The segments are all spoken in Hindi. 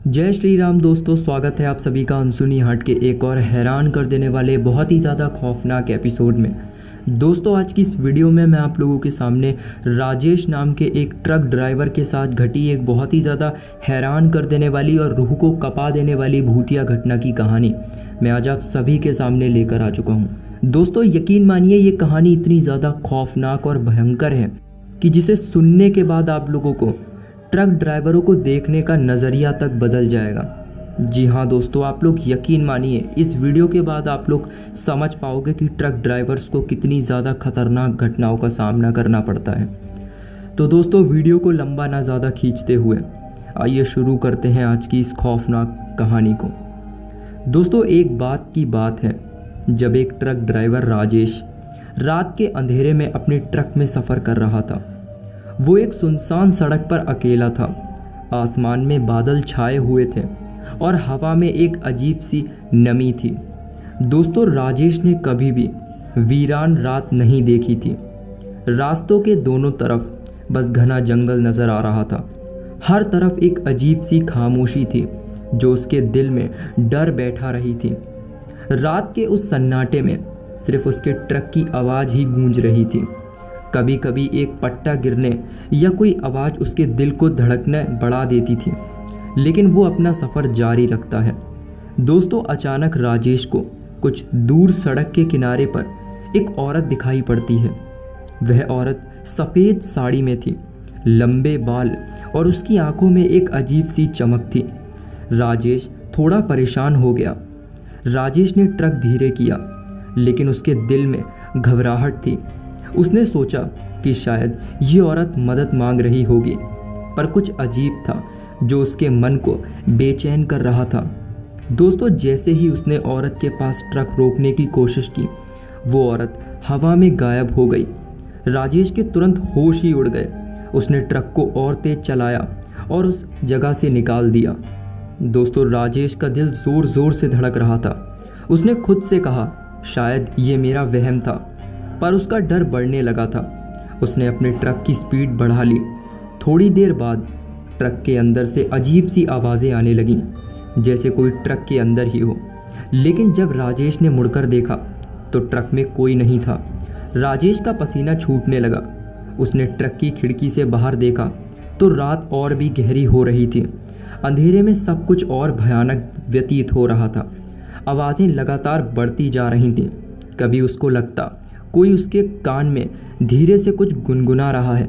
जय श्री राम दोस्तों, स्वागत है आप सभी का अनसुनी हाट के एक और हैरान कर देने वाले बहुत ही ज़्यादा खौफनाक एपिसोड में। दोस्तों, आज की इस वीडियो में मैं आप लोगों के सामने राजेश नाम के एक ट्रक ड्राइवर के साथ घटी एक बहुत ही ज़्यादा हैरान कर देने वाली और रूह को कपा देने वाली भूतिया घटना की कहानी मैं आज आप सभी के सामने लेकर आ चुका हूँ। दोस्तों, यकीन मानिए ये कहानी इतनी ज़्यादा खौफनाक और भयंकर है कि जिसे सुनने के बाद आप लोगों को ट्रक ड्राइवरों को देखने का नज़रिया तक बदल जाएगा। जी हाँ दोस्तों, आप लोग यकीन मानिए इस वीडियो के बाद आप लोग समझ पाओगे कि ट्रक ड्राइवर्स को कितनी ज़्यादा खतरनाक घटनाओं का सामना करना पड़ता है। तो दोस्तों, वीडियो को लंबा ना ज़्यादा खींचते हुए आइए शुरू करते हैं आज की इस खौफनाक कहानी को। दोस्तों, एक बात की बात है, जब एक ट्रक ड्राइवर राजेश रात के अंधेरे में अपने ट्रक में सफ़र कर रहा था। वो एक सुनसान सड़क पर अकेला था। आसमान में बादल छाए हुए थे और हवा में एक अजीब सी नमी थी। दोस्तों, राजेश ने कभी भी वीरान रात नहीं देखी थी। रास्तों के दोनों तरफ बस घना जंगल नज़र आ रहा था। हर तरफ एक अजीब सी खामोशी थी जो उसके दिल में डर बैठा रही थी। रात के उस सन्नाटे में सिर्फ उसके ट्रक की आवाज़ ही गूंज रही थी। कभी कभी एक पट्टा गिरने या कोई आवाज़ उसके दिल को धड़कने बढ़ा देती थी, लेकिन वो अपना सफ़र जारी रखता है। दोस्तों, अचानक राजेश को कुछ दूर सड़क के किनारे पर एक औरत दिखाई पड़ती है। वह औरत सफ़ेद साड़ी में थी, लंबे बाल और उसकी आंखों में एक अजीब सी चमक थी। राजेश थोड़ा परेशान हो गया। राजेश ने ट्रक धीरे किया, लेकिन उसके दिल में घबराहट थी। उसने सोचा कि शायद ये औरत मदद मांग रही होगी, पर कुछ अजीब था जो उसके मन को बेचैन कर रहा था। दोस्तों, जैसे ही उसने औरत के पास ट्रक रोकने की कोशिश की, वो औरत हवा में गायब हो गई। राजेश के तुरंत होश ही उड़ गए। उसने ट्रक को और तेज चलाया और उस जगह से निकाल दिया। दोस्तों, राजेश का दिल ज़ोर ज़ोर से धड़क रहा था। उसने खुद से कहा, शायद ये मेरा वहम था, पर उसका डर बढ़ने लगा था। उसने अपने ट्रक की स्पीड बढ़ा ली। थोड़ी देर बाद ट्रक के अंदर से अजीब सी आवाज़ें आने लगीं, जैसे कोई ट्रक के अंदर ही हो। लेकिन जब राजेश ने मुड़कर देखा तो ट्रक में कोई नहीं था। राजेश का पसीना छूटने लगा। उसने ट्रक की खिड़की से बाहर देखा तो रात और भी गहरी हो रही थी। अंधेरे में सब कुछ और भयानक व्यतीत हो रहा था। आवाज़ें लगातार बढ़ती जा रही थीं। कभी उसको लगता कोई उसके कान में धीरे से कुछ गुनगुना रहा है,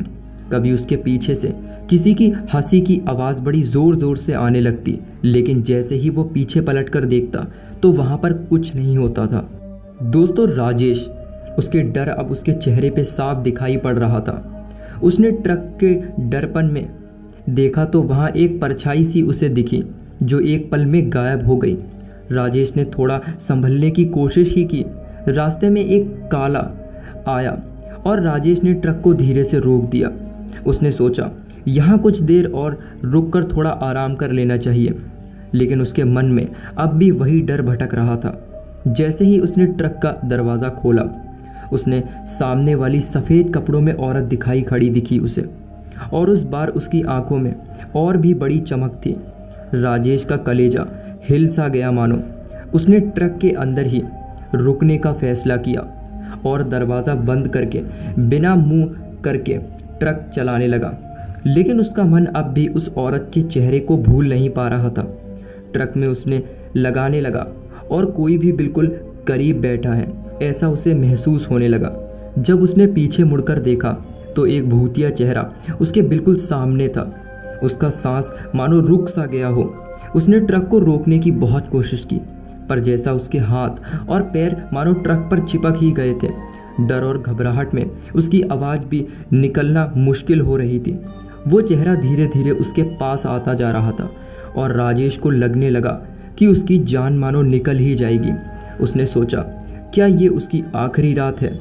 कभी उसके पीछे से किसी की हंसी की आवाज़ बड़ी ज़ोर ज़ोर से आने लगती। लेकिन जैसे ही वो पीछे पलटकर देखता तो वहाँ पर कुछ नहीं होता था। दोस्तों, राजेश उसके डर अब उसके चेहरे पे साफ दिखाई पड़ रहा था। उसने ट्रक के दर्पण में देखा तो वहाँ एक परछाई सी उसे दिखी जो एक पल में गायब हो गई। राजेश ने थोड़ा संभलने की कोशिश ही की। रास्ते में एक काला आया और राजेश ने ट्रक को धीरे से रोक दिया। उसने सोचा यहाँ कुछ देर और रुककर थोड़ा आराम कर लेना चाहिए, लेकिन उसके मन में अब भी वही डर भटक रहा था। जैसे ही उसने ट्रक का दरवाज़ा खोला, उसने सामने वाली सफ़ेद कपड़ों में औरत दिखी उसे, और उस बार उसकी आंखों में और भी बड़ी चमक थी। राजेश का कलेजा हिल सा गया मानो। उसने ट्रक के अंदर ही रुकने का फैसला किया और दरवाज़ा बंद करके बिना मुंह करके ट्रक चलाने लगा। लेकिन उसका मन अब भी उस औरत के चेहरे को भूल नहीं पा रहा था। ट्रक में उसने लगाने लगा और कोई भी बिल्कुल करीब बैठा है ऐसा उसे महसूस होने लगा। जब उसने पीछे मुड़कर देखा तो एक भूतिया चेहरा उसके बिल्कुल सामने था। उसका सांस मानो रुक सा गया हो। उसने ट्रक को रोकने की बहुत कोशिश की, पर जैसा उसके हाथ और पैर मानो ट्रक पर चिपक ही गए थे। डर और घबराहट में उसकी आवाज़ भी निकलना मुश्किल हो रही थी। वो चेहरा धीरे धीरे उसके पास आता जा रहा था और राजेश को लगने लगा कि उसकी जान मानो निकल ही जाएगी। उसने सोचा, क्या ये उसकी आखिरी रात है?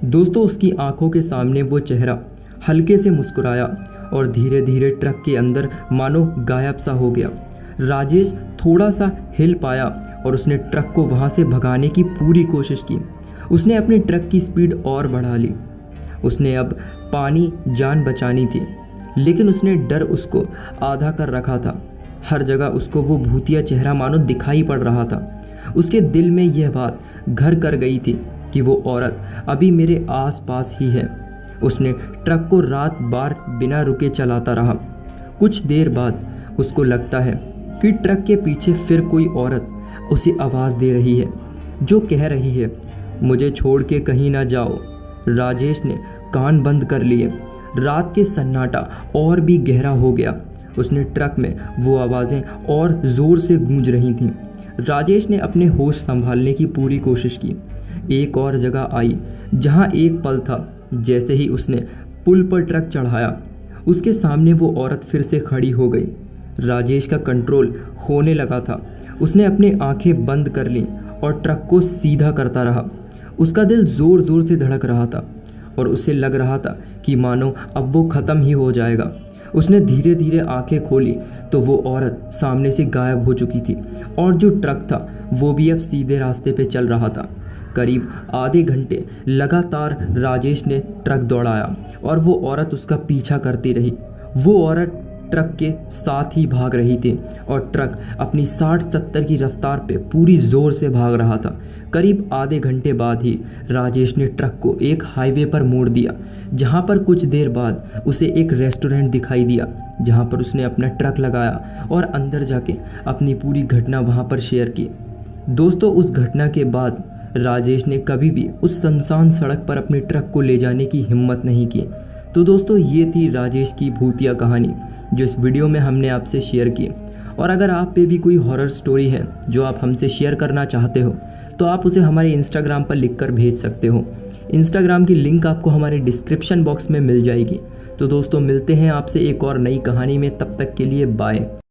दोस्तों, उसकी आंखों के सामने वो चेहरा हल्के से मुस्कुराया और धीरे धीरे ट्रक के अंदर मानो गायब सा हो गया। राजेश थोड़ा सा हिल पाया और उसने ट्रक को वहाँ से भगाने की पूरी कोशिश की। उसने अपने ट्रक की स्पीड और बढ़ा ली। उसने अब जान बचानी थी, लेकिन उसने डर उसको आधा कर रखा था। हर जगह उसको वो भूतिया चेहरा मानो दिखाई पड़ रहा था। उसके दिल में यह बात घर कर गई थी कि वो औरत अभी मेरे आसपास ही है। उसने ट्रक को रात बार बिना रुके चलाता रहा। कुछ देर बाद उसको लगता है कि ट्रक के पीछे फिर कोई औरत उसे आवाज़ दे रही है, जो कह रही है, मुझे छोड़ के कहीं ना जाओ। राजेश ने कान बंद कर लिए। रात के सन्नाटा और भी गहरा हो गया। उसने ट्रक में वो आवाज़ें और ज़ोर से गूंज रही थीं। राजेश ने अपने होश संभालने की पूरी कोशिश की। एक और जगह आई जहां एक पल था। जैसे ही उसने पुल पर ट्रक चढ़ाया, उसके सामने वो औरत फिर से खड़ी हो गई। राजेश का कंट्रोल खोने लगा था। उसने अपनी आंखें बंद कर लीं और ट्रक को सीधा करता रहा। उसका दिल ज़ोर ज़ोर से धड़क रहा था और उसे लग रहा था कि मानो अब वो ख़त्म ही हो जाएगा। उसने धीरे धीरे आंखें खोली तो वो औरत सामने से गायब हो चुकी थी और जो ट्रक था वो भी अब सीधे रास्ते पे चल रहा था। करीब आधे घंटे लगातार राजेश ने ट्रक दौड़ाया और वो औरत उसका पीछा करती रही। वो औरत ट्रक के साथ ही भाग रही थी और ट्रक अपनी 60-70 की रफ्तार पे पूरी ज़ोर से भाग रहा था। करीब आधे घंटे बाद ही राजेश ने ट्रक को एक हाईवे पर मोड़ दिया, जहां पर कुछ देर बाद उसे एक रेस्टोरेंट दिखाई दिया, जहां पर उसने अपना ट्रक लगाया और अंदर जाके अपनी पूरी घटना वहां पर शेयर की। दोस्तों, उस घटना के बाद राजेश ने कभी भी उस सुनसान सड़क पर अपने ट्रक को ले जाने की हिम्मत नहीं की। तो दोस्तों, ये थी राजेश की भूतिया कहानी जो इस वीडियो में हमने आपसे शेयर की। और अगर आप पे भी कोई हॉरर स्टोरी है जो आप हमसे शेयर करना चाहते हो तो आप उसे हमारे इंस्टाग्राम पर लिखकर भेज सकते हो। इंस्टाग्राम की लिंक आपको हमारे डिस्क्रिप्शन बॉक्स में मिल जाएगी। तो दोस्तों, मिलते हैं आपसे एक और नई कहानी में। तब तक के लिए बाय।